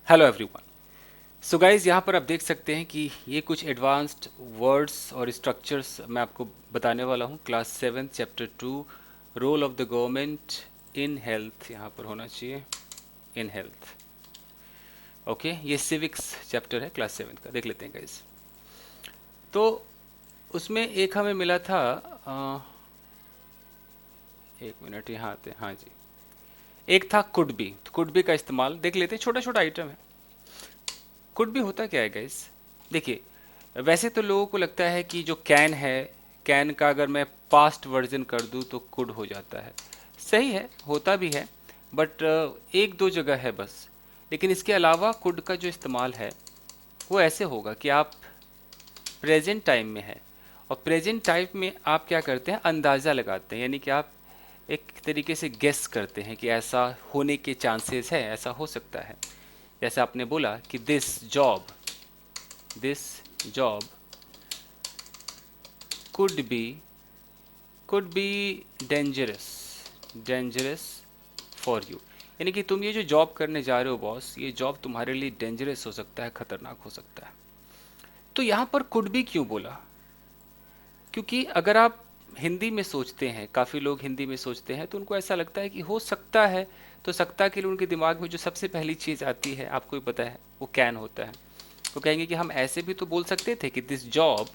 Hello everyone. So guys यहाँ पर आप देख सकते हैं कि ये कुछ एडवांस्ड वर्ड्स और स्ट्रक्चर्स मैं आपको बताने वाला हूँ। Class 7 chapter 2 role of the government in health, यहाँ पर होना चाहिए इन हेल्थ। ओके, ये सिविक्स चैप्टर है क्लास 7 का, देख लेते हैं गाइज। तो उसमें एक हमें मिला था एक मिनट यहाँ आते हैं, हाँ जी। एक था कुड बी, तो कुड बी का इस्तेमाल देख लेते हैं, छोटा छोटा आइटम है। कुड भी होता क्या है गाइस? देखिए, वैसे तो लोगों को लगता है कि जो कैन है, कैन का अगर मैं पास्ट वर्जन कर दूं तो कुड हो जाता है। सही है, होता भी है, बट एक दो जगह है बस। लेकिन इसके अलावा कुड का जो इस्तेमाल है वो ऐसे होगा कि आप प्रेजेंट टाइम में है, और प्रेजेंट टाइम में आप क्या करते हैं, अंदाज़ा लगाते हैं, यानी कि आप एक तरीके से गेस करते हैं कि ऐसा होने के चांसेस है, ऐसा हो सकता है। जैसे आपने बोला कि this job could be dangerous for you. यानी कि तुम ये जो जॉब करने जा रहे हो बॉस, ये जॉब तुम्हारे लिए डेंजरस हो सकता है, खतरनाक हो सकता है। तो यहाँ पर कुड बी क्यों बोला? क्योंकि अगर आप हिंदी में सोचते हैं, काफ़ी लोग हिंदी में सोचते हैं, तो उनको ऐसा लगता है कि हो सकता है। तो सकता के लिए उनके दिमाग में जो सबसे पहली चीज़ आती है, आपको भी पता है, वो कैन होता है। वो कहेंगे कि हम ऐसे भी तो बोल सकते थे कि this job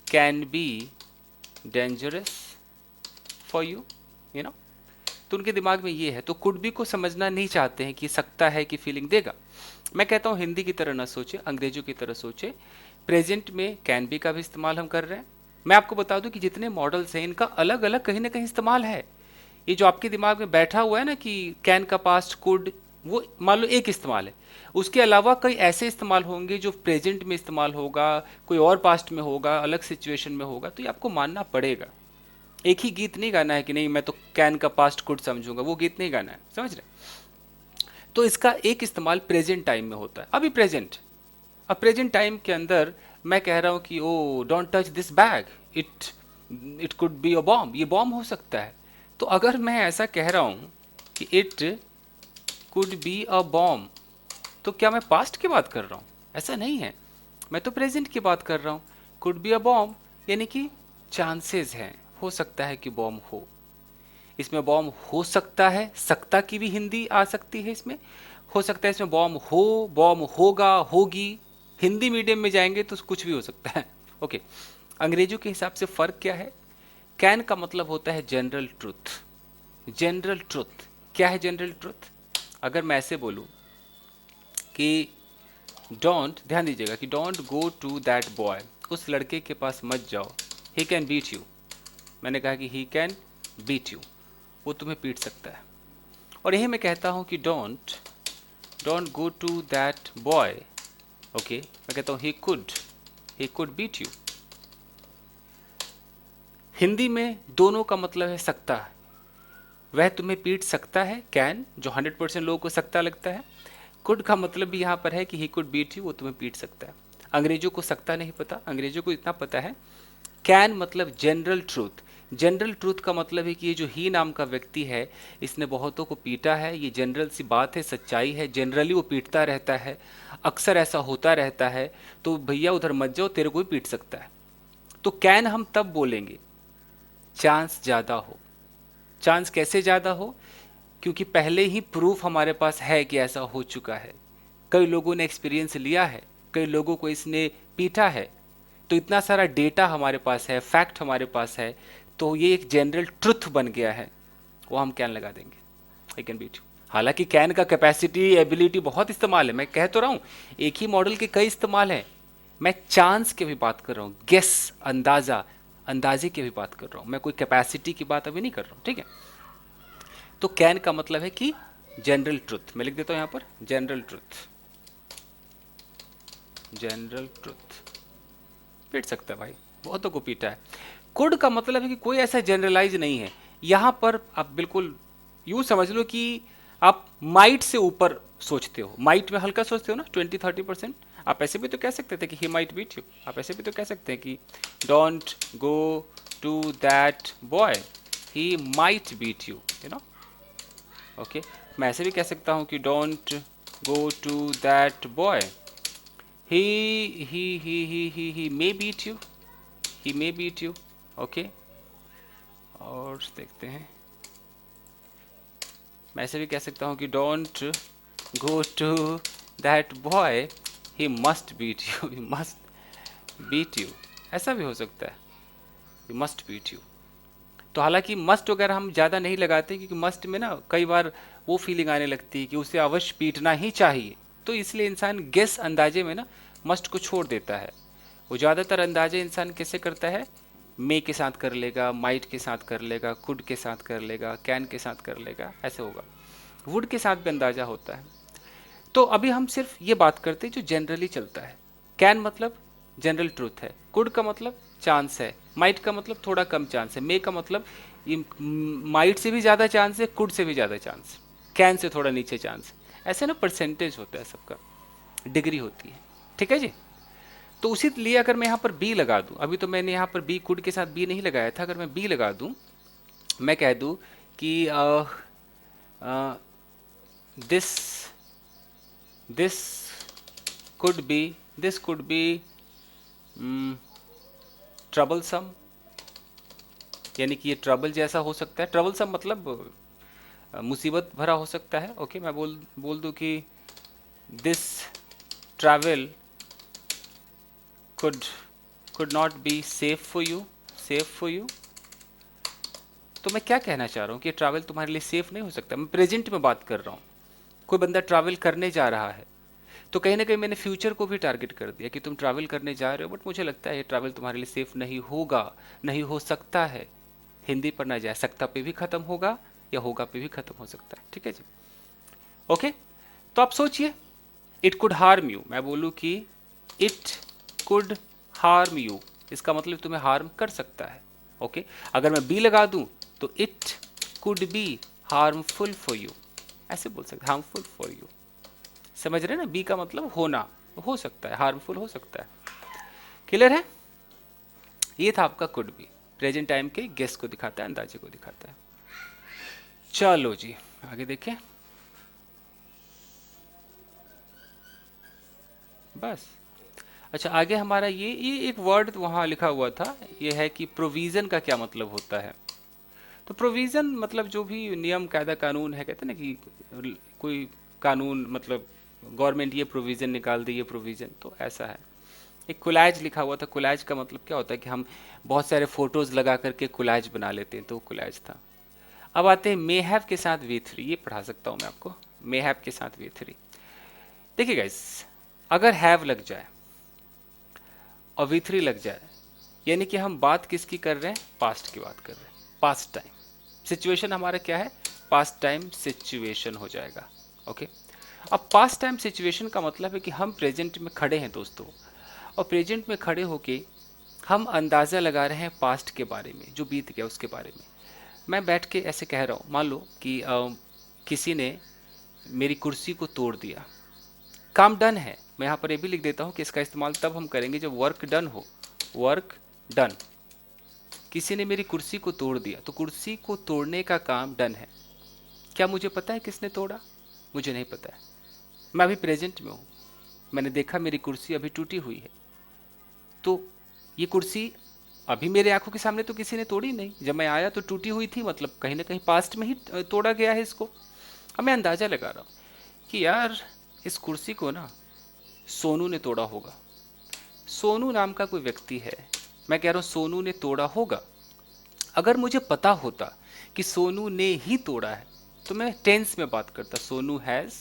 can be dangerous for you, you no. तो उनके दिमाग में ये है, तो कुड बी को समझना नहीं चाहते हैं कि सकता है कि फीलिंग देगा। मैं कहता हूँ हिंदी की तरह ना सोचे, अंग्रेजों की तरह सोचे। प्रेजेंट में कैन बी का भी इस्तेमाल हम कर रहे हैं। मैं आपको बता दूं कि जितने मॉडल्स हैं, इनका अलग अलग कहीं ना कहीं इस्तेमाल है। ये जो आपके दिमाग में बैठा हुआ है ना कि कैन का पास्ट कुड, वो मान लो एक इस्तेमाल है। उसके अलावा कई ऐसे इस्तेमाल होंगे जो प्रेजेंट में इस्तेमाल होगा, कोई और पास्ट में होगा, अलग सिचुएशन में होगा, तो ये आपको मानना पड़ेगा। एक ही गीत नहीं गाना है कि नहीं मैं तो कैन का पास्ट कुड समझूंगा, वो गीत नहीं गाना है, समझ रहे? तो इसका एक इस्तेमाल प्रेजेंट टाइम में होता है, अभी प्रेजेंट। अब प्रेजेंट टाइम के अंदर मैं कह रहा हूँ कि oh don't touch this bag, it it could be a bomb, ये बॉम्ब हो सकता है। तो अगर मैं ऐसा कह रहा हूँ कि it could be a bomb, तो क्या मैं पास्ट की बात कर रहा हूँ? ऐसा नहीं है, मैं तो प्रेजेंट की बात कर रहा हूँ। कुड बी अ बॉम्ब यानी कि चांसेस हैं, हो सकता है कि बॉम्ब हो। इसमें बॉम्ब हो सकता है, सकता की भी हिंदी आ सकती है इसमें। हो सकता है इसमें बॉम्ब हो, बॉम्ब होगा, होगी। हिंदी मीडियम में जाएंगे तो कुछ भी हो सकता है। ओके, अंग्रेजों के हिसाब से फर्क क्या है? कैन का मतलब होता है जनरल ट्रुथ। जनरल ट्रुथ क्या है? जनरल ट्रुथ अगर मैं ऐसे बोलूं कि डोंट, ध्यान दीजिएगा कि don't go to that boy, उस लड़के के पास मत जाओ, ही कैन बीट यू। मैंने कहा कि ही कैन बीट यू, वो तुम्हें पीट सकता है। और यही मैं कहता हूं कि don't don't go to that boy, okay, मैं कहता हूं he could beat you. Hindi में दोनों का मतलब है सकता है, वह तुम्हें पीट सकता है, कैन, जो 100% लोगों को सकता लगता है। कुड का मतलब भी यहाँ पर है कि ही कुड बीट यू, वो तुम्हें पीट सकता है। अंग्रेजों को सकता नहीं पता, अंग्रेजों को इतना पता है कैन मतलब जनरल ट्रूथ। जनरल ट्रूथ का मतलब है कि ये जो ही नाम का व्यक्ति है, इसने बहुतों को पीटा है, ये जनरल सी बात है, सच्चाई है, जनरली वो पीटता रहता है, अक्सर ऐसा होता रहता है। तो भैया उधर मत जाओ, तेरे को भी पीट सकता है। तो कैन हम तब बोलेंगे चांस ज़्यादा हो। चांस कैसे ज़्यादा हो? क्योंकि पहले ही प्रूफ हमारे पास है कि ऐसा हो चुका है, कई लोगों ने एक्सपीरियंस लिया है, कई लोगों को इसने पीटा है। तो इतना सारा डेटा हमारे पास है, फैक्ट हमारे पास है, तो ये एक जनरल ट्रुथ बन गया है, वो हम कैन लगा देंगे, आई कैन बीट यू। हालांकि कैन का कैपेसिटी एबिलिटी बहुत इस्तेमाल है, मैं कह तो रहा हूँ एक ही मॉडल के कई इस्तेमाल हैं। मैं चांस की भी बात कर रहा हूँ, गेस, अंदाजा, अंदाजे की भी बात कर रहा हूँ, मैं कोई कैपेसिटी की बात अभी नहीं कर रहा हूँ, ठीक है? तो कैन का मतलब है कि जनरल ट्रुथ। मैं लिख देता हूँ यहाँ पर जनरल ट्रुथ, जनरल ट्रुथ। पीट सकता है भाई, बहुतों को पीटा है। कुड का मतलब है कि कोई ऐसा जनरलाइज नहीं है। यहां पर आप बिल्कुल यूं समझ लो कि आप माइट से ऊपर सोचते हो, माइट में हल्का सोचते हो ना, 20-30%। आप ऐसे भी तो कह सकते थे कि ही माइट बीट यू, आप ऐसे भी तो कह सकते हैं कि don't go to that boy, he might beat you, you know. Okay, मैं ऐसे भी कह सकता हूं कि don't go to that boy. He may beat you. He may beat you. Okay. और देखते हैं, मैं ऐसे भी कह सकता हूँ कि don't go to that boy, he must beat you, he must beat you, ऐसा भी हो सकता है, ही मस्ट बीट यू। तो हालांकि मस्ट वगैरह हम ज़्यादा नहीं लगाते, क्योंकि मस्ट में ना कई बार वो फीलिंग आने लगती है कि उसे अवश्य पीटना ही चाहिए, तो इसलिए इंसान गेस अंदाजे में ना मस्ट को छोड़ देता है। वो ज़्यादातर अंदाजे इंसान कैसे करता है, मे के साथ कर लेगा, माइट के साथ कर लेगा, कुड के साथ कर लेगा, कैन के साथ कर लेगा, ऐसे होगा। वुड के साथ भी अंदाजा होता है। तो अभी हम सिर्फ ये बात करते हैं जो जनरली चलता है। कैन मतलब जनरल ट्रूथ है, कुड का मतलब चांस है, माइट का मतलब थोड़ा कम चांस है, मे का मतलब माइट से भी ज़्यादा चांस है, कुड से भी ज़्यादा चांस, कैन से थोड़ा नीचे चांस, ऐसे ना परसेंटेज होता है सबका, डिग्री होती है। ठीक है जी। तो उसी लिए अगर मैं यहाँ पर बी लगा दूँ, अभी तो मैंने यहाँ पर बी कुड के साथ बी नहीं लगाया था, अगर मैं बी लगा दूँ, मैं कह दूँ कि this this could be troublesome, यानी कि ये ट्रबल जैसा हो सकता है। ट्रबलसम मतलब मुसीबत भरा हो सकता है। ओके, मैं बोल दूँ कि this travel could not be safe for you, safe for you। तो मैं क्या कहना चाह रहा हूँ कि ट्रैवल तुम्हारे लिए सेफ नहीं हो सकता। मैं प्रेजेंट में बात कर रहा हूँ, कोई बंदा ट्रैवल करने जा रहा है, तो कहीं ना कहीं मैंने फ्यूचर को भी टारगेट कर दिया कि तुम ट्रैवल करने जा रहे हो, बट मुझे लगता है ये ट्रैवल तुम्हारे लिए सेफ नहीं होगा, नहीं हो सकता है। हिंदी पर ना जाए, सकता पे भी खत्म होगा या होगा पे भी खत्म हो सकता है। ठीक है जी। ओके, तो आप सोचिए, इट कुड हार्म यू, मैं बोलूँ कि इट कुड हार्म यू, इसका मतलब तुम्हें हार्म कर सकता है। ओके, अगर मैं बी लगा दूं तो it could be harmful for you, ऐसे बोल सकते, हार्मफुल फॉर यू। समझ रहे ना, बी का मतलब होना, हो सकता है, हार्मफुल हो सकता है। क्लियर है? ये था आपका कुड बी, प्रेजेंट टाइम के गेस को दिखाता है, अंदाजे को दिखाता है। चलो जी, आगे देखें। बस, अच्छा, आगे हमारा ये एक वर्ड वहाँ लिखा हुआ था, ये है कि प्रोविज़न का क्या मतलब होता है। तो प्रोविज़न मतलब जो भी नियम कायदा कानून है, कहते हैं ना कि कोई कानून, मतलब गवर्नमेंट ये प्रोविज़न निकाल दी, ये प्रोविज़न, तो ऐसा है। एक कोलैज लिखा हुआ था, कोलैज का मतलब क्या होता है कि हम बहुत सारे फोटोज़ लगा करके कोलैज बना लेते हैं, तो कोलैज था। अब आते हैं मे हैव के साथ V3, ये पढ़ा सकता हूँ मैं आपको, मे हैव के साथ V3। देखिए गाइस, अगर हैव लग जाए और V3 लग जाए, यानी कि हम बात किसकी कर रहे हैं, पास्ट की बात कर रहे हैं, पास्ट टाइम। सिचुएशन हमारा क्या है, पास्ट टाइम सिचुएशन हो जाएगा। ओके, अब पास्ट टाइम सिचुएशन का मतलब है कि हम प्रेजेंट में खड़े हैं दोस्तों, और प्रेजेंट में खड़े होके हम अंदाज़ा लगा रहे हैं पास्ट के बारे में, जो बीत गया उसके बारे में। मैं बैठ के ऐसे कह रहा हूँ, मान लो कि किसी ने मेरी कुर्सी को तोड़ दिया, काम डन है। मैं यहाँ पर ये भी लिख देता हूँ कि इसका इस्तेमाल तब हम करेंगे जब वर्क डन हो, वर्क डन। किसी ने मेरी कुर्सी को तोड़ दिया, तो कुर्सी को तोड़ने का काम डन है। क्या मुझे पता है किसने तोड़ा? मुझे नहीं पता है, मैं अभी प्रेजेंट में हूँ, मैंने देखा मेरी कुर्सी अभी टूटी हुई है, तो ये कुर्सी अभी मेरे आंखों के सामने तो किसी ने तोड़ी नहीं, जब मैं आया तो टूटी हुई थी, मतलब कहीं ना कहीं पास्ट में ही तोड़ा गया है इसको। अब मैं अंदाज़ा लगा रहा हूँ कि यार इस कुर्सी को ना सोनू ने तोड़ा होगा। सोनू नाम का कोई व्यक्ति है, मैं कह रहा हूँ सोनू ने तोड़ा होगा। अगर मुझे पता होता कि सोनू ने ही तोड़ा है, तो मैं टेंस में बात करता, Sonu has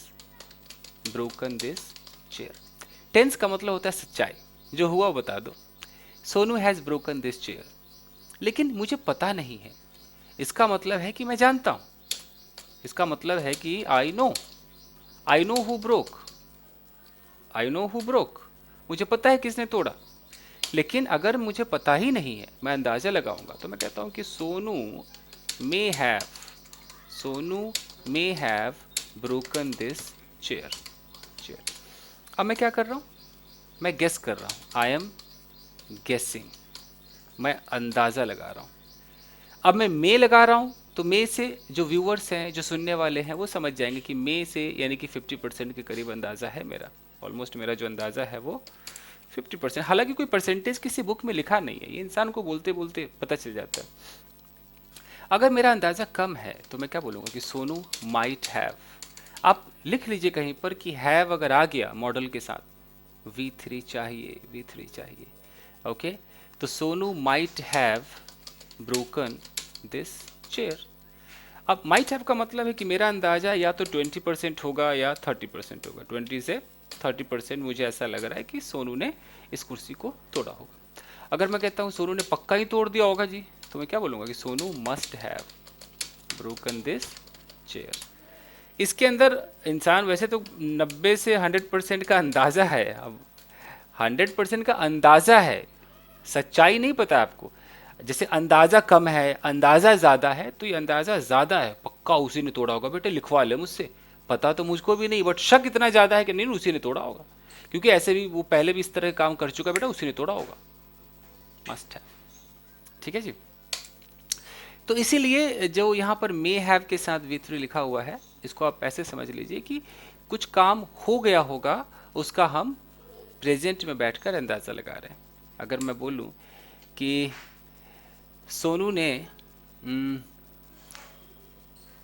broken this chair. Tense का मतलब होता है सच्चाई, जो हुआ बता दो, Sonu has broken this chair. लेकिन मुझे पता नहीं है, इसका मतलब है कि मैं जानता हूँ, इसका मतलब है कि I know who broke, I know who broke, मुझे पता है किसने तोड़ा। लेकिन अगर मुझे पता ही नहीं है, मैं अंदाज़ा लगाऊंगा, तो मैं कहता हूँ कि may have Sonu may have broken this chair chair. अब मैं क्या कर रहा हूँ, मैं गेस कर रहा हूँ, आई एम गेसिंग, मैं अंदाज़ा लगा रहा हूँ। अब मैं मे लगा रहा हूँ तो मे से जो व्यूअर्स हैं, जो सुनने वाले हैं, वो समझ जाएंगे कि मे से यानी कि 50% के करीब अंदाज़ा है मेरा। ऑलमोस्ट मेरा जो अंदाज़ा है वो 50%। हालांकि कोई परसेंटेज किसी बुक में लिखा नहीं है, ये इंसान को बोलते बोलते पता चल जाता है। अगर मेरा अंदाज़ा कम है तो मैं क्या बोलूँगा कि सोनू माइट हैव। आप लिख लीजिए कहीं पर कि हैव अगर आ गया मॉडल के साथ, V3 चाहिए, V3 चाहिए। ओके, तो Sonu might have broken this chair. अब माइट हैव का मतलब है कि मेरा अंदाज़ा या तो 20% होगा या 30% होगा। 20 से 30% मुझे ऐसा लग रहा है कि सोनू ने इस कुर्सी को तोड़ा होगा। अगर मैं कहता हूँ सोनू ने पक्का ही तोड़ दिया होगा जी, तो मैं क्या बोलूँगा कि Sonu must have broken this chair. इसके अंदर इंसान वैसे तो 90 से 100% का अंदाज़ा है। अब 100% का अंदाज़ा है, सच्चाई नहीं पता आपको। जैसे अंदाज़ा कम है, अंदाज़ा ज़्यादा है, तो ये अंदाज़ा ज़्यादा है, पक्का उसी ने तोड़ा होगा। बेटे लिखवा ले मुझसे, पता तो मुझको भी नहीं, बट शक इतना ज़्यादा है कि नहीं उसी ने तोड़ा होगा, क्योंकि ऐसे भी वो पहले भी इस तरह काम कर चुका है। बेटा उसी ने तोड़ा होगा, मस्ट है। ठीक है जी। तो इसीलिए जो यहाँ पर मे हैव के साथ V3 लिखा हुआ है, इसको आप ऐसे समझ लीजिए कि कुछ काम हो गया होगा, उसका हम प्रेजेंट में बैठकर अंदाज़ा लगा रहे हैं। अगर मैं बोलूँ कि सोनू ने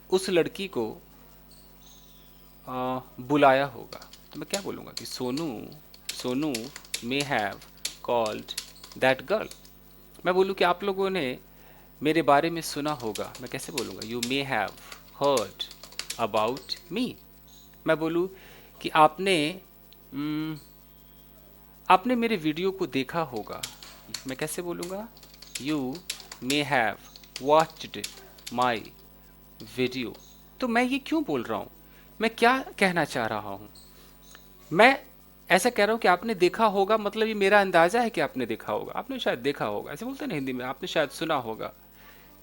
उस लड़की को बुलाया होगा, तो मैं क्या बोलूँगा कि Sonu may have called that girl. मैं बोलूँ कि आप लोगों ने मेरे बारे में सुना होगा, मैं कैसे बोलूँगा, you may have heard about me. मैं बोलूँ कि आपने मेरे वीडियो को देखा होगा, मैं कैसे बोलूँगा, you may have watched my video. तो मैं ये क्यों बोल रहा हूँ, मैं क्या कहना चाह रहा हूँ? मैं ऐसा कह रहा हूँ कि आपने देखा होगा, मतलब ये मेरा अंदाज़ा है कि आपने देखा होगा, आपने शायद देखा होगा, ऐसे बोलते हैं ना हिंदी में, आपने शायद सुना होगा।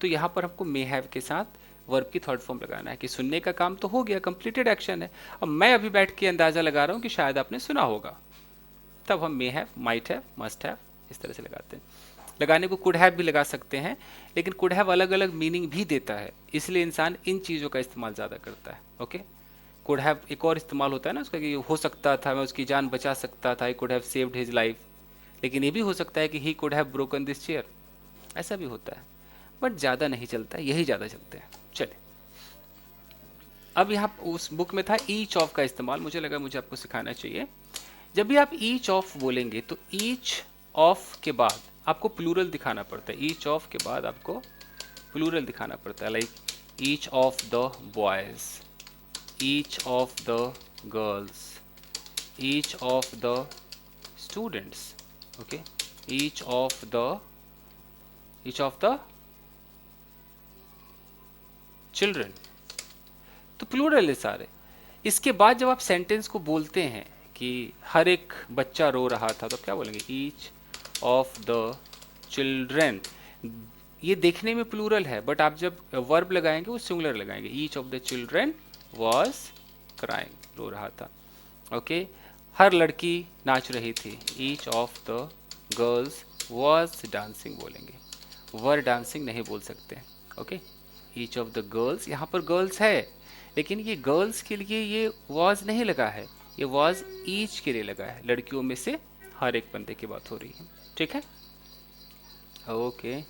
तो यहाँ पर हमको मे हैव के साथ वर्ब की थर्ड फॉर्म लगाना है कि सुनने का काम तो हो गया, कंप्लीटेड एक्शन है। अब मैं अभी बैठ के अंदाज़ा लगा रहा हूँ कि शायद आपने सुना होगा, तब हम may have, might have, must have इस तरह से लगाते हैं। लगाने को कुड हैव भी लगा सकते हैं, लेकिन कुड हैव अलग अलग मीनिंग भी देता है, इसलिए इंसान इन चीज़ों का इस्तेमाल ज़्यादा करता है। ओके, कुड हैव एक और इस्तेमाल होता है ना उसका, कि हो सकता था मैं उसकी जान बचा सकता था, I could have saved his life. लेकिन ये भी हो सकता है कि he could have broken this chair, ऐसा भी होता है, बट ज़्यादा नहीं चलता है, यही ज़्यादा चलते हैं। चलिए, अब यहाँ उस बुक में था ईच ऑफ का इस्तेमाल, मुझे लगा मुझे आपको सिखाना चाहिए। जब भी आप ईच ऑफ बोलेंगे तो ईच ऑफ के बाद आपको प्लूरल दिखाना पड़ता है। ईच ऑफ के बाद आपको प्लूरल दिखाना पड़ता है, like each of the boys, each of the girls, each of the students. Okay, each of the children. तो प्लूरल है सारे। इसके बाद जब आप सेंटेंस को बोलते हैं कि हर एक बच्चा रो रहा था, तो क्या बोलेंगे, ईच ऑफ द चिल्ड्रेन। ये देखने में प्लूरल है, बट आप जब वर्ब लगाएंगे वो सिंगुलर लगाएंगे। Each of the children was crying, रो रहा था। ओके, हर लड़की नाच रही थी, each of the girls was dancing बोलेंगे, वर डांसिंग नहीं बोल सकते। Okay, each of the girls, यहाँ पर गर्ल्स है, लेकिन ये गर्ल्स के लिए ये वॉज नहीं लगा है, ये वॉज ईच के लिए लगा है, लड़कियों में से हर एक बंदे की बात हो रही है। ठीक है, ओके।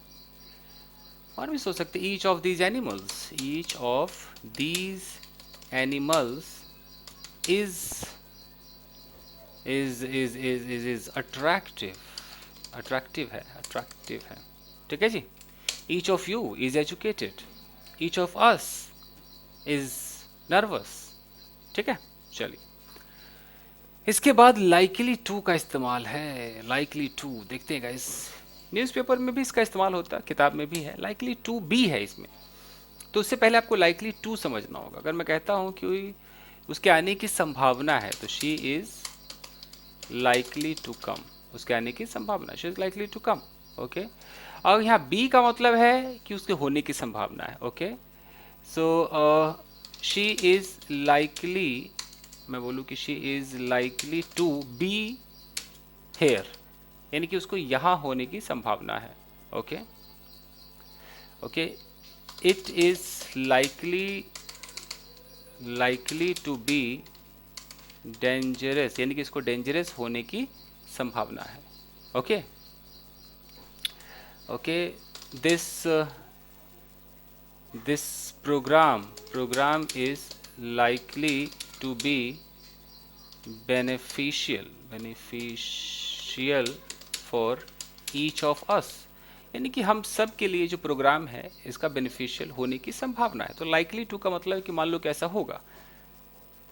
और भी सोच सकते, each of these animals, each of these animals is is attractive, attractive है, अट्रैक्टिव है। ठीक है जी। Each of you is educated, each of us is nervous. ठीक है, चलिए। इसके बाद लाइकली टू का इस्तेमाल है। लाइकली टू देखते हैं गाइस, न्यूज़पेपर में भी इसका इस्तेमाल होता है, किताब में भी है, लाइकली टू भी है इसमें। तो उससे पहले आपको लाइकली टू समझना होगा। अगर मैं कहता हूँ कि उसके आने की संभावना है, तो she is likely to come, उसके आने की संभावना, she is likely to come. Okay, और यहाँ बी का मतलब है कि उसके होने की संभावना है। Okay, so she is likely, मैं बोलूँ कि she is likely to be here, यानी कि उसको यहाँ होने की संभावना है। Okay, okay, it is likely to be dangerous, यानी कि इसको डेंजरस होने की संभावना है। Okay okay, this this program is likely to be beneficial for each of us, यानी कि हम सब के लिए जो प्रोग्राम है इसका बेनिफिशियल होने की संभावना है। तो लाइकली टू का मतलब है कि मान लो कि ऐसा होगा,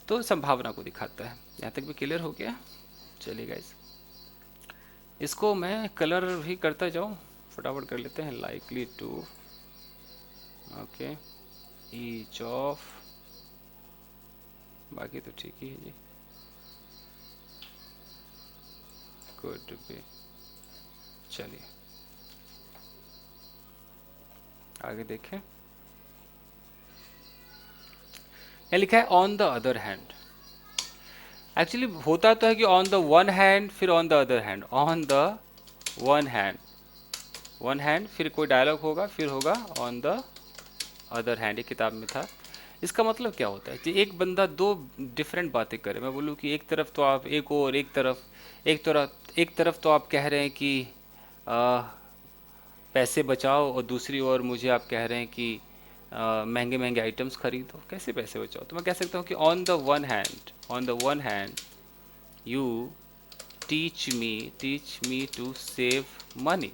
तो संभावना को दिखाता है। यहाँ तक भी क्लियर हो गया? चलिए गाइस, इसको मैं कलर भी करता जाऊँ, फटाफट कर लेते हैं। Likely to, okay, each of, बाकी तो ठीक ही है जी, कुड बी। चलिए आगे देखें, यहाँ लिखा है on the other hand. Actually होता तो है कि ऑन द वन हैंड, फिर on the other hand, on the one hand, फिर कोई डायलॉग होगा, फिर होगा ऑन द अदर हैंड। ये किताब में था। इसका मतलब क्या होता है कि एक बंदा दो डिफरेंट बातें करे। मैं बोलूँ कि एक तरफ तो आप एक तरफ तो आप कह रहे हैं कि आ, पैसे बचाओ, और दूसरी ओर मुझे आप कह रहे हैं कि महंगे महंगे आइटम्स खरीदो। कैसे पैसे बचाओ? तो मैं कह सकता हूँ कि on the one hand you teach me to save money,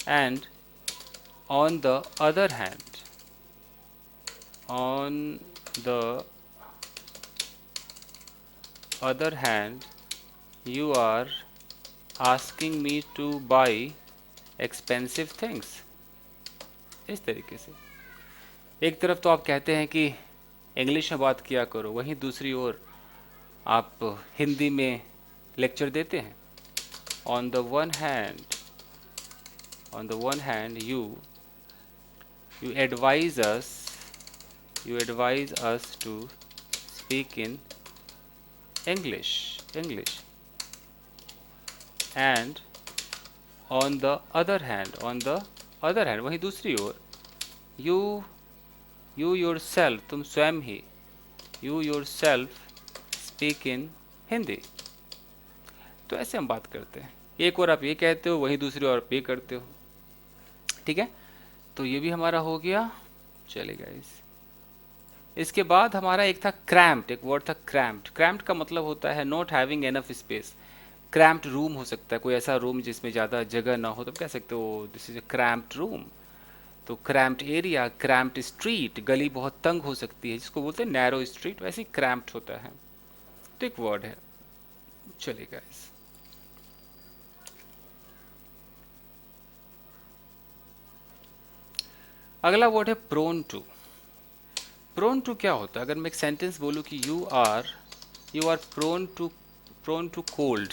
and on the other hand on the other hand you are asking me to buy expensive things। इस तरीके से एक तरफ तो आप कहते हैं कि इंग्लिश में बात किया करो, वहीं दूसरी ओर आप हिंदी में लेक्चर देते हैं। on the one hand you advise us to speak in English, and on the other hand वहीं दूसरी ओर you yourself, तुम स्वयं ही, you yourself speak in Hindi. तो ऐसे हम बात करते हैं, एक और आप ये कहते हो, वहीं दूसरी ओर आप ये करते हो। ठीक है, तो ये भी हमारा हो गया। चलेगा इसके बाद हमारा एक था क्रैम्प्ड, एक वर्ड था क्रैम्प्ड का मतलब होता है not having enough space. Cramped room हो सकता है, कोई ऐसा रूम जिसमें ज़्यादा जगह ना हो, तो कह सकते हो this is a cramped room. तो क्रैम्प्ड एरिया, क्रैम्प्ड स्ट्रीट, गली बहुत तंग हो सकती है जिसको बोलते हैं नैरो स्ट्रीट, वैसे ही क्रैम्प्ड होता है। तो एक वर्ड है। चलेगा अगला वर्ड है प्रोन टू क्या होता है? अगर मैं एक सेंटेंस बोलूँ कि you are prone to cold,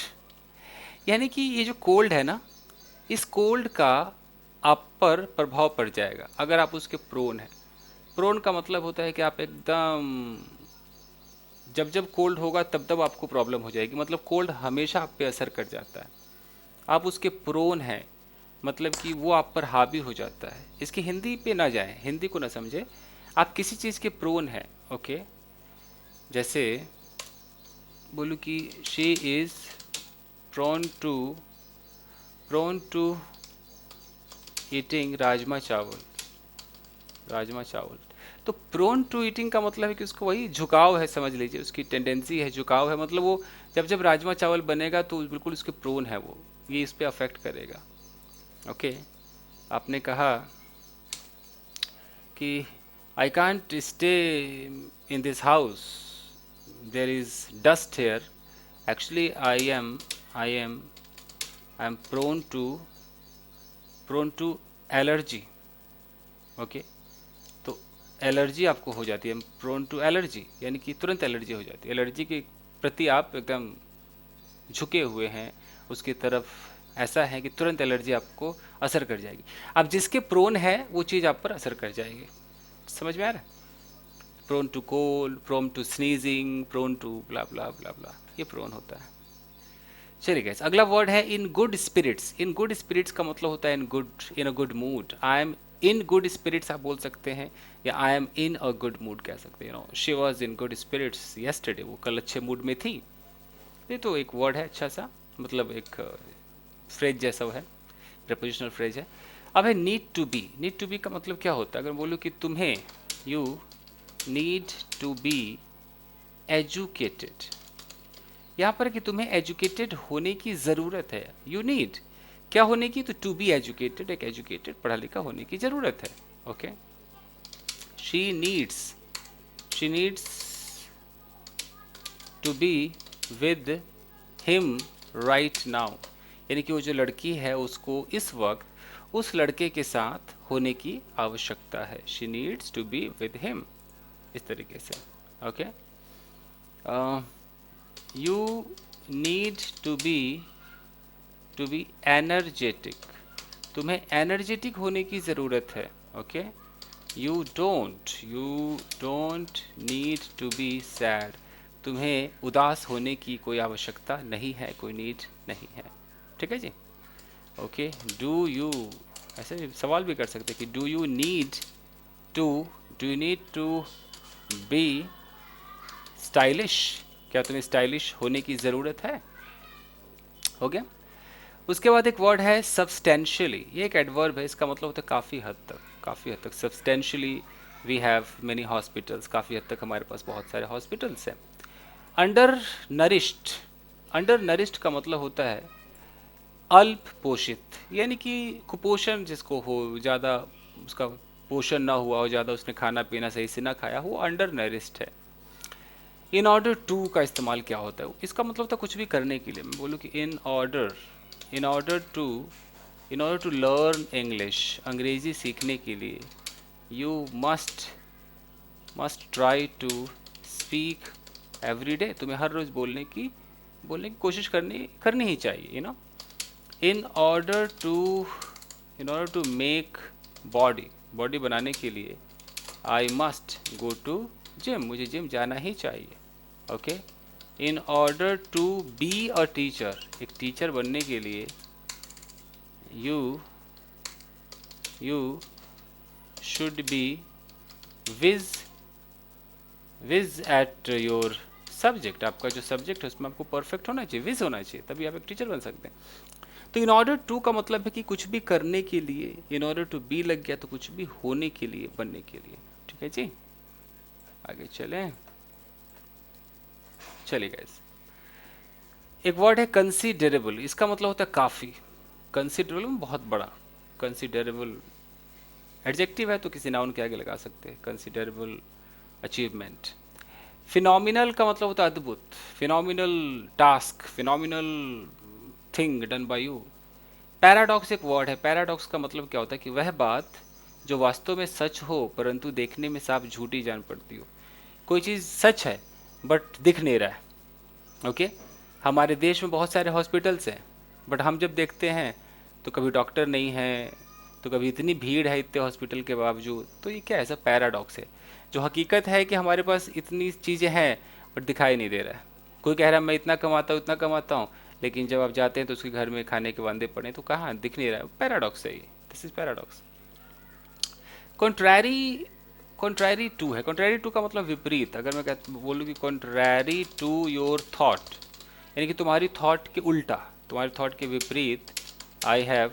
यानी कि ये जो कोल्ड है ना, इस कोल्ड का आप पर प्रभाव पड़ जाएगा अगर आप उसके प्रोन हैं। प्रोन का मतलब होता है कि आप एकदम जब कोल्ड होगा तब आपको प्रॉब्लम हो जाएगी, मतलब कोल्ड हमेशा आप पे असर कर जाता है। आप उसके प्रोन हैं, मतलब कि वो आप पर हावी हो जाता है। इसकी हिंदी पे ना जाएं, हिंदी को ना समझे, आप किसी चीज़ के प्रोन हैं। ओके, जैसे बोलूँ कि she is prone to eating rajma chawal. तो प्रोन टू ईटिंग का मतलब है कि उसको वही झुकाव है, समझ लीजिए, उसकी टेंडेंसी है, झुकाव है, मतलब वो जब राजमा चावल बनेगा तो बिल्कुल उसके प्रोन है वो, ये इस पर अफेक्ट करेगा। ओके, आपने कहा कि I can't stay in this house, there is dust here. Actually I am prone to allergy. Okay, तो एलर्जी आपको हो जाती है, प्रोन टू एलर्जी, यानी कि तुरंत एलर्जी हो जाती है। एलर्जी के प्रति आप एकदम झुके हुए हैं उसकी तरफ, ऐसा है कि तुरंत एलर्जी आपको असर कर जाएगी। अब जिसके प्रोन है वो चीज़ आप पर असर कर जाएगी। समझ में आ रहा है? Prone to cold, prone to sneezing, prone to blah blah blah blah, ये प्रोन होता है। चलिए अगला वर्ड है in good spirits. In good spirits का मतलब होता है in a good mood. I am in good spirits आप बोल सकते हैं, या I am in a good mood कह सकते हैं। She was in good spirits yesterday, वो कल अच्छे मूड में थी। ये तो एक वर्ड है अच्छा सा, मतलब एक फ्रेज जैसा वो है, प्रपोजिशनल फ्रेज है। अब है need to be. Need to be का मतलब क्या होता है? अगर बोलूँ कि तुम्हें, you need to be educated, यहाँ पर कि तुम्हें एजुकेटेड होने की ज़रूरत है। यू नीड क्या होने की? तो टू बी एजुकेटेड, एक एजुकेटेड पढ़ा लिखा होने की ज़रूरत है। Okay, she needs to be with him right now, यानी कि वो जो लड़की है उसको इस वक्त उस लड़के के साथ होने की आवश्यकता है। She needs to be with him, इस तरीके से। Okay, you need to be energetic, तुम्हें एनर्जेटिक होने की ज़रूरत है। Okay, you don't need to be sad, तुम्हें उदास होने की कोई आवश्यकता नहीं है, कोई नीड नहीं है। ठीक है जी। ओके, डू यू, ऐसे सवाल भी कर सकते हैं कि to do you need to be stylish, क्या तुम्हें स्टाइलिश होने की ज़रूरत है? हो गया। उसके बाद एक वर्ड है सब्सटेंशियली, ये एक एडवर्ब है, इसका मतलब होता है काफ़ी हद तक, काफ़ी हद तक। Substantially we have many hospitals, काफ़ी हद तक हमारे पास बहुत सारे हॉस्पिटल्स हैं। अंडर नरिश्ड का मतलब होता है अल्प पोषित, यानी कि कुपोषण जिसको हो, ज़्यादा उसका पोषण ना हुआ हो, ज़्यादा उसने खाना पीना सही से ना खाया हो, अंडर नरिश्ड है। इन ऑर्डर टू का इस्तेमाल क्या होता है? इसका मतलब था कुछ भी करने के लिए। मैं बोलूँ कि in order to learn English, अंग्रेज़ी सीखने के लिए you must try to speak every day, तुम्हें हर रोज़ बोलने की कोशिश करनी ही चाहिए। In order to make body बनाने के लिए I must go to gym, मुझे जिम जाना ही चाहिए। Okay, in order to be a teacher, एक टीचर बनने के लिए you should be whiz at your subject, आपका जो सब्जेक्ट है उसमें आपको परफेक्ट होना चाहिए, विज होना चाहिए, तभी आप एक टीचर बन सकते हैं। तो इन ऑर्डर टू का मतलब है कि कुछ भी करने के लिए, इन ऑर्डर टू बी लग गया तो कुछ भी होने के लिए, बनने के लिए। ठीक है जी, आगे चलें। चलिए गाइस, एक वर्ड है कंसीडरेबल, इसका मतलब होता है काफ़ी। कंसीडरेबल में बहुत बड़ा, कंसीडरेबल एडजेक्टिव है तो किसी नाउन के आगे लगा सकते हैं, कंसीडरेबल अचीवमेंट। फिनोमिनल का मतलब होता है अद्भुत, phenomenal task, phenomenal thing done by you. Paradox एक वर्ड है, पैराडॉक्स का मतलब क्या होता है कि वह बात जो वास्तव में सच हो परंतु देखने में साफ झूठी जान पड़ती हो। कोई चीज़ सच है बट दिख नहीं रहा है। ओके, हमारे देश में बहुत सारे हॉस्पिटल्स हैं बट हम जब देखते हैं तो कभी डॉक्टर नहीं है, तो कभी इतनी भीड़ है इतने हॉस्पिटल के बावजूद। तो ये क्या ऐसा पैराडॉक्स है? जो हकीकत है कि हमारे पास इतनी चीज़ें हैं बट दिखाई नहीं दे रहा है। कोई कह रहा है मैं इतना कमाता हूँ, लेकिन जब आप जाते हैं तो उसके घर में खाने के वांदे पड़े, तो कहाँ दिख नहीं रहा है। पैराडॉक्स है ये, दिस इज पैराडॉक्स। कॉन्ट्रैरी टू है, कॉन्ट्रैरी टू का मतलब विपरीत। अगर मैं बोलूँ कि कॉन्ट्रैरी टू योर थॉट, यानी कि तुम्हारी थॉट के उल्टा, तुम्हारी थॉट के विपरीत, आई हैव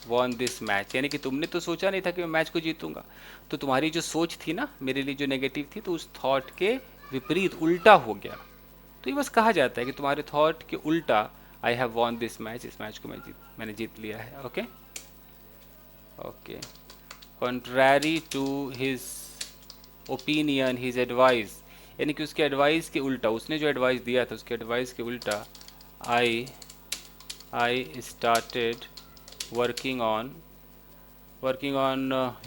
वॉन दिस मैच, यानी कि तुमने तो सोचा नहीं था कि मैं मैच को जीतूंगा, तो तुम्हारी जो सोच थी ना मेरे लिए जो नेगेटिव थी, तो उस थॉट के विपरीत उल्टा हो गया। तो ये बस कहा जाता है कि तुम्हारे थॉट के उल्टा I have won this match, इस मैच को मैंने जीत लिया है। Okay okay, contrary to his opinion, his advice, यानी कि उसके एडवाइस के उल्टा, उसने जो एडवाइस दिया था उसके एडवाइस के उल्टा, I started working on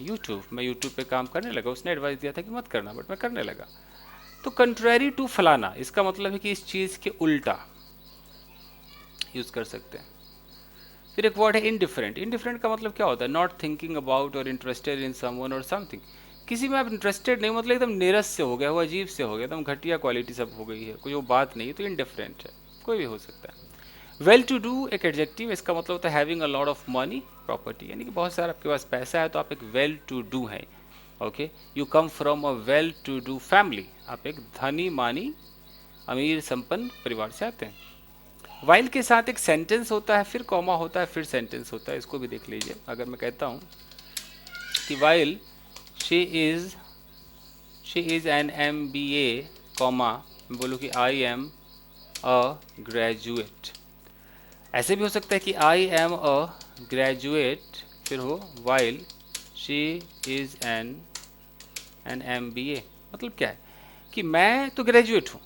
YouTube, मैं यूट्यूब पे काम करने लगा। उसने एडवाइस दिया था कि मत करना बट मैं करने लगा। तो कंट्रेरी टू फलाना, इसका मतलब है कि इस चीज़ के उल्टा यूज़ कर सकते हैं। फिर एक वर्ड है इनडिफरेंट। इनडिफरेंट का मतलब क्या होता है? नॉट थिंकिंग अबाउट और इंटरेस्टेड इन समवन और समथिंग, किसी में आप इंटरेस्टेड नहीं, मतलब एकदम नीरस से हो गया, वो अजीब से हो गया, एकदम घटिया क्वालिटी सब हो गई है, कोई वो बात नहीं है, तो इनडिफरेंट है, कोई भी हो सकता है। वेल टू डू एक एडजेक्टिव, इसका मतलब होता है having a lot of money property, यानी कि बहुत सारा आपके पास पैसा है तो आप एक वेल टू डू हैं। Okay, you come from a well to do family, आप एक धनी मानी अमीर संपन्न परिवार से आते हैं। वाइल के साथ एक सेंटेंस होता है, फिर कॉमा होता है, फिर सेंटेंस होता है, इसको भी देख लीजिए। अगर मैं कहता हूँ कि while she is an M B A comma, मैं बोलूँ कि आई एम अ ग्रेजुएट, ऐसे भी हो सकता है कि आई एम अ ग्रेजुएट फिर हो while she is an M B A. मतलब क्या है कि मैं तो ग्रेजुएट हूँ,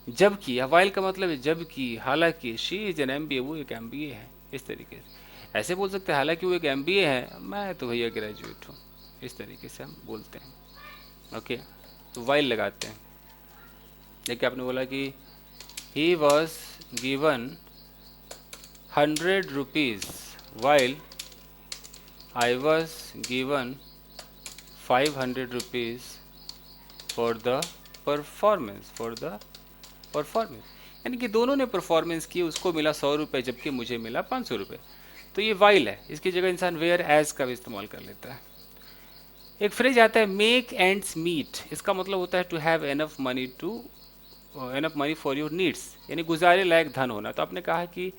जबकि वाइल का मतलब है जबकि, हालांकि she is an M B A, वो एक एम बी ए है। इस तरीके से ऐसे बोल सकते हैं, हालांकि वो एक एम बी ए है, मैं तो भैया ग्रेजुएट हूँ। इस तरीके से हम बोलते हैं। ओके, तो वाइल लगाते हैं। देखिए आपने बोला कि he was given 100 rupees while I was given 500 rupees for the performance, यानी कि दोनों ने परफॉर्मेंस की, उसको मिला 100 रुपये जबकि मुझे मिला 500 रुपये। तो ये वाइल है, इसकी जगह इंसान वेयर एज का भी इस्तेमाल कर लेता है। एक फ्रेज आता है मेक एंड्स मीट, इसका मतलब होता है to have enough money for your needs, यानी गुजारे लायक धन होना। तो आपने कहा कि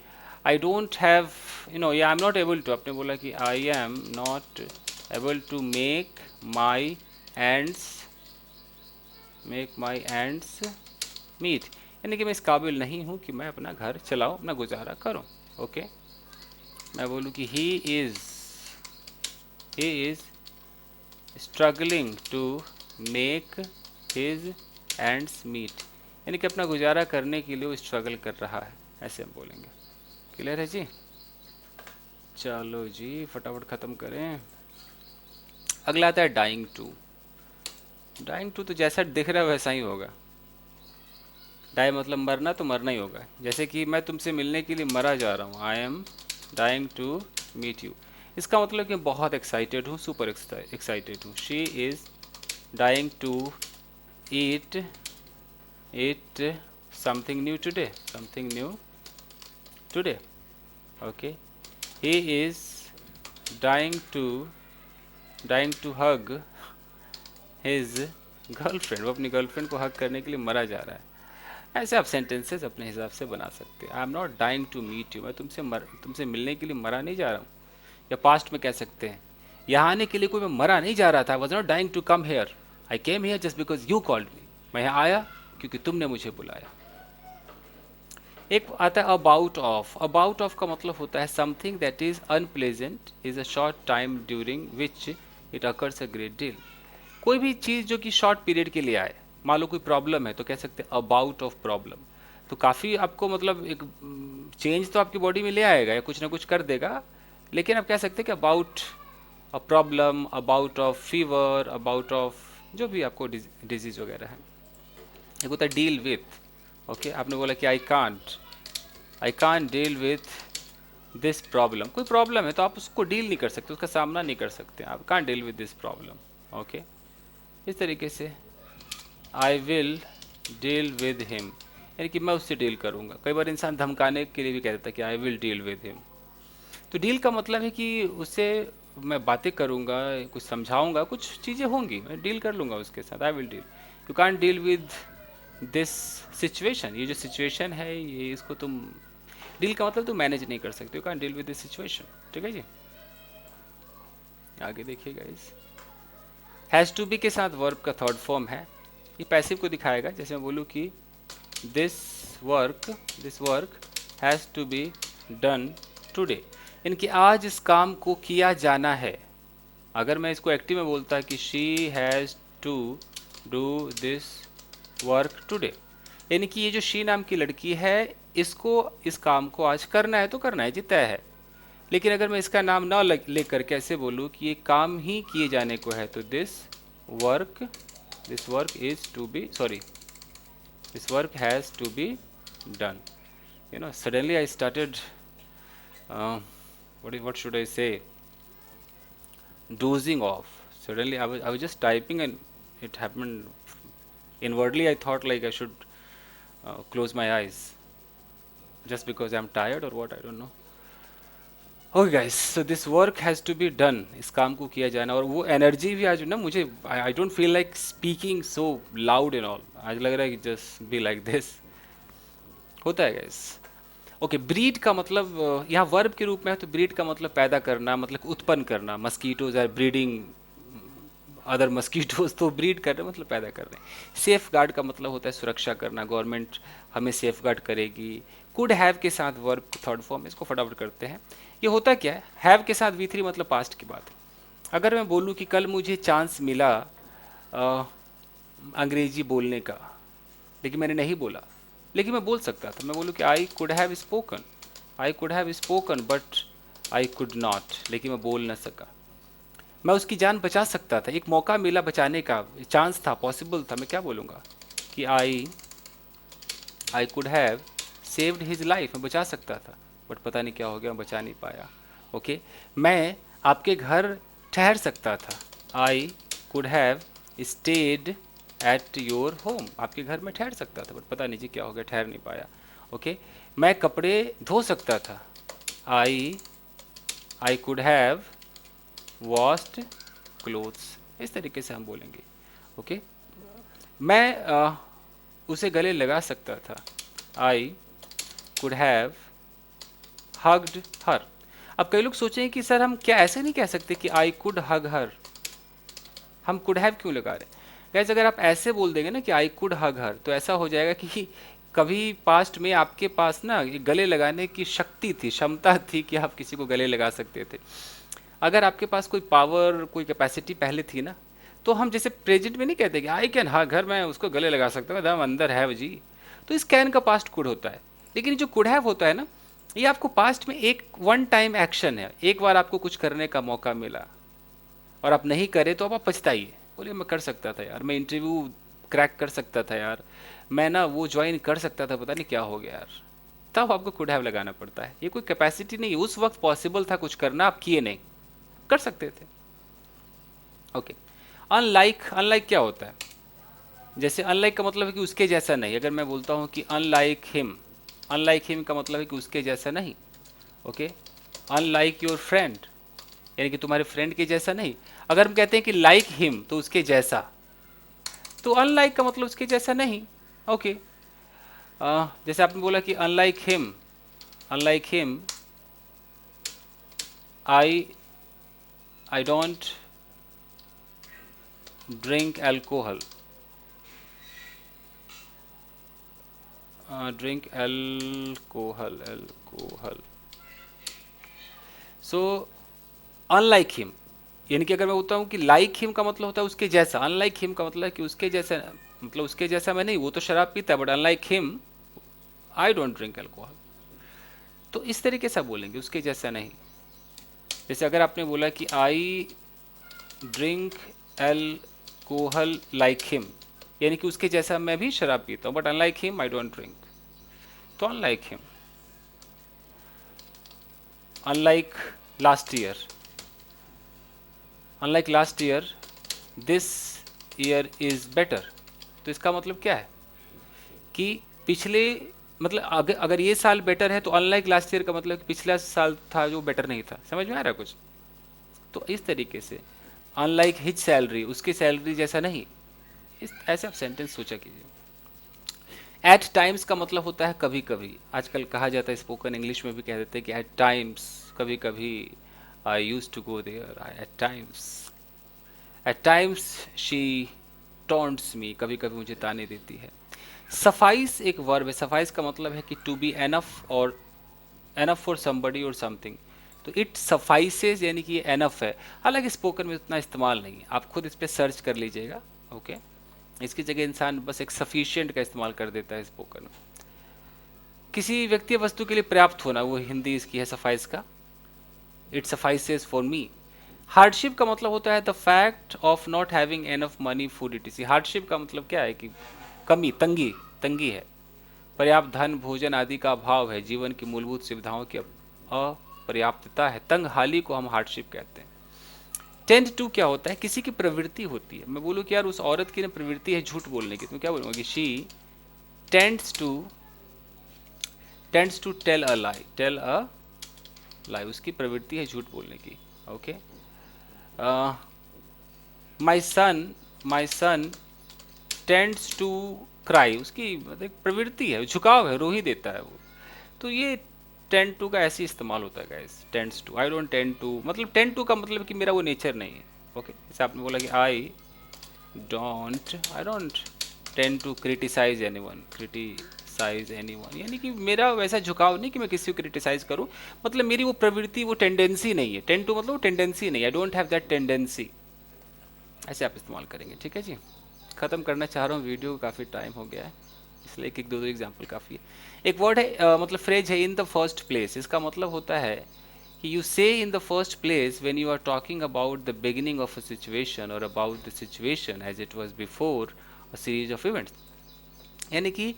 आई डोंट हैव या I am not able to, आपने बोला कि I am not able to make my ends meet, यानी कि मैं इस काबिल नहीं हूँ कि मैं अपना घर चलाऊँ, अपना गुजारा करूँ। ओके, मैं बोलूँ कि he is struggling to make his ends meet, यानी कि अपना गुजारा करने के लिए वो स्ट्रगल कर रहा है, ऐसे हम बोलेंगे। क्लियर है जी? चलो जी फटाफट ख़त्म करें। अगला आता है डाइंग टू। डाइंग टू तो जैसा दिख रहा है वैसा ही होगा। डाई मतलब मरना, तो मरना ही होगा। जैसे कि मैं तुमसे मिलने के लिए मरा जा रहा हूँ, I am dying to meet you, इसका मतलब कि बहुत एक्साइटेड हूँ, सुपर एक्साइटेड हूँ। She is dying to eat something new today. Okay, he is dying to hug his girlfriend, वो अपनी गर्लफ्रेंड को हग करने के लिए मरा जा रहा है। ऐसे आप सेंटेंसेस अपने हिसाब से बना सकते हैं। I am not dying to meet you, मैं तुमसे मिलने के लिए मरा नहीं जा रहा हूँ। या पास्ट में कह सकते हैं, यहाँ आने के लिए कोई मैं मरा नहीं जा रहा था, I was not dying to come here, I came here just because you called me, मैं यहाँ आया क्योंकि तुमने मुझे बुलाया। एक आता है अबाउट ऑफ का मतलब होता है something that is unpleasant is a short time during which it occurs a great deal. कोई भी चीज़ जो कि शॉर्ट पीरियड के लिए आए, मान लो कोई प्रॉब्लम है तो कह सकते हैं अबाउट ऑफ प्रॉब्लम। तो काफ़ी आपको मतलब एक चेंज तो आपकी बॉडी में ले आएगा या कुछ ना कुछ कर देगा, लेकिन आप कह सकते हैं कि about a problem, about of fever, about of जो भी आपको डिजीज़ वगैरह है। एक होता है डील विथ। ओके, आपने बोला कि आई कान डील विथ दिस प्रॉब्लम, कोई प्रॉब्लम है तो आप उसको डील नहीं कर सकते, उसका सामना नहीं कर सकते, आप can deal with this problem. Okay, इस तरीके से I will deal with him, यानी कि मैं उससे डील करूँगा। कई बार इंसान धमकाने के लिए भी कह देता है कि आई विल डील विद हिम। तो डील का मतलब है कि उससे मैं बातें करूँगा, कुछ समझाऊँगा, कुछ चीज़ें होंगी, मैं डील कर लूँगा उसके साथ। I will deal, you can deal with this situation, ये जो सिचुएशन है ये, इसको तुम डील का मतलब तुम मैनेज नहीं कर सकते, you can deal with this situation. ठीक है जी, आगे देखिए गाइस। हैज़ टू बी के साथ वर्ब का थर्ड फॉर्म है, ये पैसिव को दिखाएगा। जैसे मैं बोलूँ कि this work has to be done today, यानी कि आज इस काम को किया जाना है। अगर मैं इसको एक्टिव में बोलता कि she has to do this work today, यानी कि ये जो शी नाम की लड़की है, इसको इस काम को आज करना है तो करना है जी, तय है। लेकिन अगर मैं इसका नाम ना लेकर कैसे बोलूँ कि ये काम ही किए जाने को है, तो this work is to be sorry this work has to be done. Suddenly I started what should I say, dozing off. Suddenly I was just typing and it happened inwardly. I thought like I should close my eyes. Just because I'm tired or what, I don't know. Okay guys, so this work has to be done, इस काम को किया जाना। और वो energy भी आज ना मुझे, I don't feel like speaking so loud and all, आज लग रहा है कि जस्ट बी लाइक दिस। होता है गाइस। ओके, ब्रीड का मतलब यहाँ वर्ब के रूप में है, तो ब्रीड का मतलब पैदा करना, मतलब उत्पन्न करना। Mosquitoes are breeding other mosquitoes, तो ब्रीड कर रहे हैं मतलब पैदा कर रहे हैं। सेफ गार्ड का मतलब होता है सुरक्षा करना, गवर्नमेंट हमें सेफ गार्ड करेगी। कुड हैव के साथ वर्ब थर्ड फॉर्म, इसको फटाफट करते हैं। ये होता क्या है, हैव के साथ V3 मतलब पास्ट की बात है। अगर मैं बोलूँ कि कल मुझे चांस मिला अंग्रेजी बोलने का, लेकिन मैंने नहीं बोला, लेकिन मैं बोल सकता था। मैं बोलूँ कि I could have spoken, I could have spoken but I could not, लेकिन मैं बोल ना सका। मैं उसकी जान बचा सकता था, एक मौका मिला बचाने का, चांस था, पॉसिबल था। मैं क्या बोलूँगा कि I could have saved his life, मैं बचा सकता था, बट पता नहीं क्या हो गया, मैं बचा नहीं पाया। ओके, मैं आपके घर ठहर सकता था, I could have stayed at your home, आपके घर में ठहर सकता था, बट पता नहीं जी क्या हो गया, ठहर नहीं पाया। ओके, मैं कपड़े धो सकता था, I could have washed clothes, इस तरीके से हम बोलेंगे। ओके, मैं उसे गले लगा सकता था, आई कुड हैव हग्ड हर। अब कई लोग सोचेंगे कि सर हम क्या ऐसे नहीं कह सकते कि आई कुड हग हर, हम कुड हैव क्यों लगा रहे हैं? गैस, अगर आप ऐसे बोल देंगे ना कि आई कुड हग हर, तो ऐसा हो जाएगा कि कभी पास्ट में आपके पास ना गले लगाने की शक्ति थी, क्षमता थी कि आप किसी को गले लगा सकते थे। अगर आपके पास कोई पावर, कोई कैपेसिटी पहले थी ना, तो हम जैसे प्रेजेंट में नहीं कहते कि आई कैन हग हर, मैं उसको गले लगा सकता हूँ, दम अंदर है जी। तो इस कैन का पास्ट कुड होता है। लेकिन जो कुड हैव होता है ना, ये आपको पास्ट में एक वन टाइम एक्शन है, एक बार आपको कुछ करने का मौका मिला और आप नहीं करे, तो अब आप पछताइए, बोलिए मैं कर सकता था यार, मैं इंटरव्यू क्रैक कर सकता था यार, मैं ना वो ज्वाइन कर सकता था, पता नहीं क्या हो गया यार। तब आपको कुड हैव लगाना पड़ता है। ये कोई कैपेसिटी नहीं है, उस वक्त पॉसिबल था कुछ करना, आप किए नहीं, कर सकते थे। ओके, अनलाइक, अनलाइक क्या होता है? जैसे अनलाइक का मतलब है कि उसके जैसा नहीं। अगर मैं बोलता हूँ कि अनलाइक हिम का मतलब है कि उसके जैसा नहीं। ओके, अनलाइक योर फ्रेंड, यानी कि तुम्हारे फ्रेंड के जैसा नहीं। अगर हम कहते हैं कि लाइक हिम, तो उसके जैसा, तो अनलाइक का मतलब उसके जैसा नहीं। ओके, जैसे आपने बोला कि unlike him I I don't drink alcohol, drink alcohol. So unlike him, यानी कि अगर मैं बोलता हूँ कि लाइक हिम का मतलब होता है उसके जैसा, अनलाइक हिम का मतलब है कि उसके जैसा, मतलब उसके जैसा मैं नहीं, वो तो शराब पीता है, but unlike him I don't drink alcohol. तो इस तरीके से आप बोलेंगे, उसके जैसा नहीं। जैसे अगर आपने बोला कि I drink alcohol like him, यानी कि उसके जैसा मैं भी शराब पीता हूँ, but unlike him I don't drink, तो unlike him. Unlike last year, unlike last year this year is better. तो इसका मतलब क्या है कि पिछले, मतलब अगर ये साल बेटर है, तो अनलाइक लास्ट ईयर का मतलब कि पिछला साल था जो बेटर नहीं था। समझ में आ रहा है कुछ? तो इस तरीके से अनलाइक हिज सैलरी, उसकी सैलरी जैसा नहीं, इस ऐसे आप सेंटेंस सोचा कीजिए। एट टाइम्स का मतलब होता है कभी कभी। आजकल कहा जाता है, स्पोकन इंग्लिश में भी कह देते हैं कि एट टाइम्स, कभी कभी, I use to go there at times she taunts me, कभी कभी मुझे ताने देती है। सफाइस एक वर्ब है, सफाइस का मतलब है कि टू बी एनफ, और एनफ फॉर समबडी और समथिंग। तो इट सफाइसेज, यानी कि ये एनफ है। हालांकि स्पोकन में उतना इस्तेमाल नहीं है, आप खुद इस पर सर्च कर लीजिएगा। ओके, इसकी जगह इंसान बस एक सफिशिएंट का इस्तेमाल कर देता है स्पोकन में। किसी व्यक्ति या वस्तु के लिए पर्याप्त होना, वो हिंदी इसकी है सफाइस का, इट सफाइसेज फॉर मी। हार्डशिप का मतलब होता है the fact of not having enough money food etc.. Hardship का मतलब क्या है कि कमी, तंगी, तंगी है, पर्याप्त धन, भोजन आदि का अभाव है, जीवन की मूलभूत सुविधाओं की अपर्याप्तता है, तंग हाली को हम हार्डशिप कहते हैं। टेंड टू क्या होता है? किसी की प्रवृत्ति होती है। मैं बोलूँ कि यार उस औरत की ना प्रवृत्ति है झूठ बोलने की, तो मैं क्या बोलूँगा कि she tends to tends to tell a lie, tell a lie, उसकी प्रवृत्ति है झूठ बोलने की। Okay, my son tends to cry, उसकी मतलब एक प्रवृत्ति है, झुकाव है, रो ही देता है वो। तो ये टेंड टू का ऐसे इस्तेमाल होता है guys, tends to, I don't tend to, मतलब टेंड टू का मतलब कि मेरा वो नेचर नहीं है। ओके, जैसे आपने बोला कि I don't tend to criticise anyone, यानी कि मेरा वैसा झुकाव नहीं कि मैं किसी को क्रिटिसाइज करूं, मतलब मेरी वो प्रवृत्ति, वो टेंडेंसी नहीं है। टेंड टू मतलब वो टेंडेंसी नहीं, आई डोंट हैव दैट टेंडेंसी, ऐसे आप इस्तेमाल करेंगे। ठीक है जी, ख़त्म करना चाह रहा हूँ वीडियो, काफ़ी टाइम हो गया है, इसलिए एक एक दो दो एग्जाम्पल काफ़ी है। एक वर्ड है मतलब फ्रेज है इन द फर्स्ट प्लेस, इसका मतलब होता है कि you say in the first place when you are talking about the beginning of a situation और about the situation as it was before a series of events. यानी कि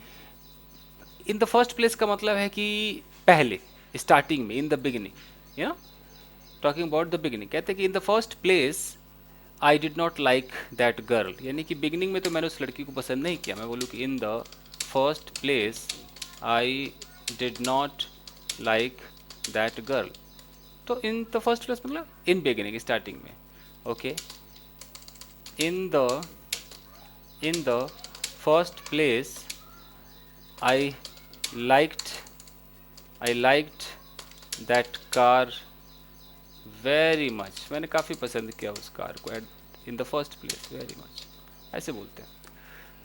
in the first place का मतलब है कि पहले, starting में, in the beginning, you know, talking about the beginning. कहते हैं कि in the first place I did not like that girl, यानी कि बिगिनिंग में तो मैंने उस लड़की को पसंद नहीं किया। मैं बोलूँ कि in the first place I did not like that girl, तो इन द फर्स्ट प्लेस मतलब इन बिगिनिंग, स्टार्टिंग में। Okay, in the first place I liked that car very much, मैंने काफ़ी पसंद किया उस कार को, at in the first place very much, ऐसे बोलते हैं।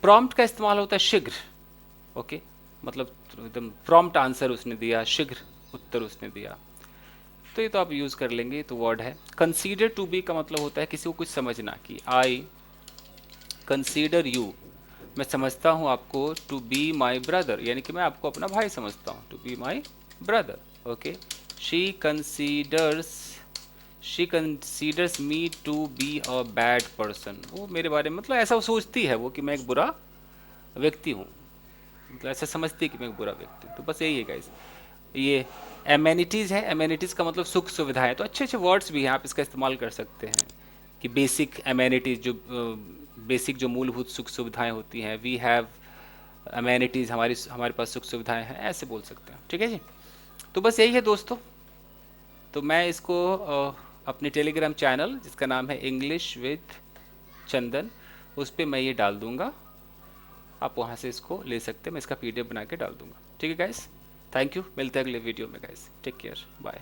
प्रॉम्प्ट का इस्तेमाल होता है शीघ्र। ओके, मतलब एकदम प्रॉम्प्ट आंसर उसने दिया, शीघ्र उत्तर उसने दिया, तो ये तो आप यूज़ कर लेंगे। तो वर्ड है कंसीडर टू बी, का मतलब होता है किसी को कुछ समझना, कि आई कंसीडर यू, मैं समझता हूँ आपको, टू बी माई ब्रदर, यानी कि मैं आपको अपना भाई समझता हूँ, to be my brother. Okay, she considers she considers me to be a bad person, वो मेरे बारे में मतलब ऐसा सोचती है वो कि मैं एक बुरा व्यक्ति हूँ, मतलब ऐसा समझती है कि मैं एक बुरा व्यक्ति हूँ। तो बस यही है गाइस। ये एमेनिटीज़ है, एमेनिटीज़ का मतलब सुख सुविधाएं, तो अच्छे अच्छे वर्ड्स भी हैं, आप इसका इस्तेमाल कर सकते हैं कि बेसिक एमेनिटीज़, जो बेसिक जो मूलभूत सुख सुविधाएं होती हैं, वी हैव अमेनिटीज़, हमारे पास सुख सुविधाएं हैं, ऐसे बोल सकते हैं। ठीक है जी, तो बस यही है दोस्तों। तो मैं इसको अपने टेलीग्राम चैनल, जिसका नाम है इंग्लिश विद चंदन, उस पर मैं ये डाल दूंगा, आप वहाँ से इसको ले सकते हैं, मैं इसका पीडीएफ बना के डाल दूंगा। ठीक है गाइस, थैंक यू, मिलते हैं अगले वीडियो में गाइस, टेक केयर, बाय।